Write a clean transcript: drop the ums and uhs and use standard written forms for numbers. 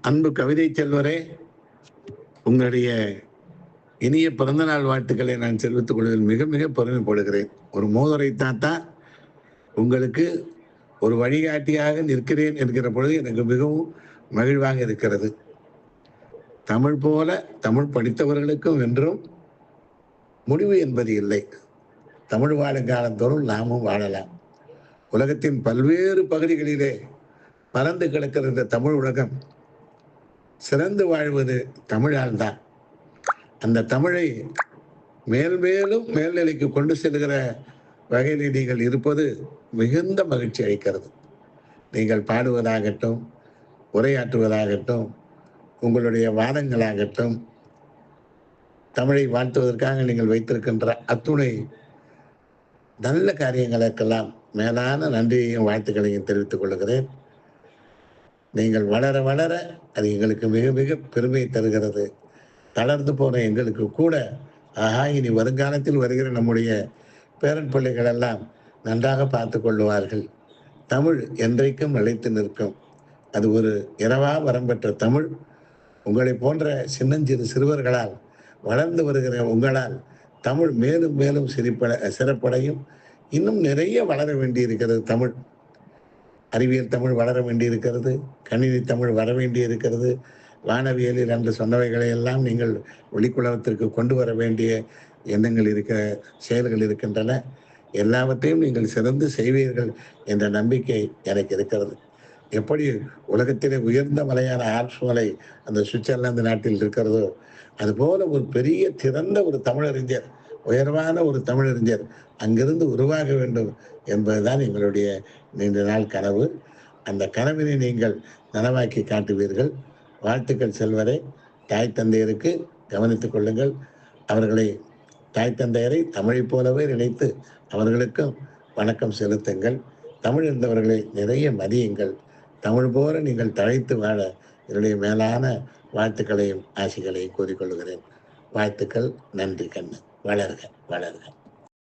அன்பு கவிதை செல்வரே, உங்களுடைய இனிய பிறந்தநாள் வாழ்த்துக்களை நான் தெரிவித்துக் கொள்வதில் மிக மிக பெருமைப்படுகிறேன். ஒரு மோதிரை தாத்தா உங்களுக்கு ஒரு வழிகாட்டியாக நிற்கிறேன் என்கிற பொழுது எனக்கு மிகவும் மகிழ்வாக இருக்கிறது. தமிழ் போல தமிழ் படித்தவர்களுக்கும் என்றும் முடிவு என்பது இல்லை. தமிழ் வாழும் காலத்தோறும் நாமும் வாழலாம். உலகத்தின் பல்வேறு பகுதிகளிலே பறந்து கிடக்கிற இந்த தமிழ் உலகம் சிறந்து வாழ்வது தமிழால் தான். அந்த தமிழை மேல் மேலும் மேல்நிலைக்கு கொண்டு செல்கிற வகையில் நீங்கள் இருப்பது மிகுந்த மகிழ்ச்சி அளிக்கிறது. நீங்கள் பாடுவதாகட்டும், உரையாற்றுவதாகட்டும், உங்களுடைய வாதங்களாகட்டும், தமிழை வாழ்த்துவதற்காக நீங்கள் வைத்திருக்கின்ற அத்துணை நல்ல காரியங்களுக்கெல்லாம் மேலான நன்றியையும் வாழ்த்துக்களையும் தெரிவித்துக் கொள்கிறேன். நீங்கள் வளர வளர அது எங்களுக்கு மிக மிக பெருமை தருகிறது. தளர்ந்து போன எங்களுக்கு கூட ஆஹா, இனி வருங்காலத்தில் வருகிற நம்முடைய பேரன் பிள்ளைகள் எல்லாம் நன்றாக பார்த்து கொள்ளுவார்கள். தமிழ் என்றைக்கும் நிலைத்து நிற்கும். அது ஒரு இரவா வரம் பெற்ற தமிழ். உங்களை போன்ற சின்னஞ்சிறு சிறுவர்களால் வளர்ந்து வருகிற உங்களால் தமிழ் மேலும் மேலும் சிறப்படையும். இன்னும் நிறைய வளர வேண்டியிருக்கிறது. தமிழ் அறிவியல் தமிழ் வளர வேண்டியிருக்கிறது. கணினி தமிழ் வர வேண்டியிருக்கிறது. வானவியலில் என்று சொன்னவைகளை எல்லாம் நீங்கள் வெளிக்குலகத்திற்கு கொண்டு வர வேண்டிய எண்ணங்கள் செயல்கள் இருக்கின்றன. எல்லாவற்றையும் நீங்கள் சிறந்து செய்வீர்கள் என்ற நம்பிக்கை எனக்கு இருக்கிறது. எப்படி உலகத்திலே உயர்ந்த மலையான ஆல்ப்ஸ் மலை அந்த சுவிட்சர்லாந்து நாட்டில் இருக்கிறதோ, அதுபோல ஒரு பெரிய திறந்த ஒரு தமிழறிஞர், உயர்வான ஒரு தமிழறிஞர் அங்கிருந்து உருவாக வேண்டும் என்பதுதான் எங்களுடைய நீண்ட நாள் கனவு. அந்த கனவினை நீங்கள் நனவாக்கி காட்டுவீர்கள். வாழ்த்துக்கள் செல்வரே. தாய் தந்தையருக்கு கவனித்துக் கொள்ளுங்கள். அவர்களை தாய் தந்தையரை தமிழைப் போலவே நினைத்து அவர்களுக்கும் வணக்கம் செலுத்துங்கள். தமிழ் இருந்தவர்களை நிறைய மதியுங்கள். தமிழ் போல நீங்கள் தழைத்து வாழ என்னுடைய மேலான வாழ்த்துக்களையும் ஆசிகளையும் கூறிக்கொள்கிறேன். வாழ்த்துக்கள். நன்றி கண்ணு. வளர்க வளர்க.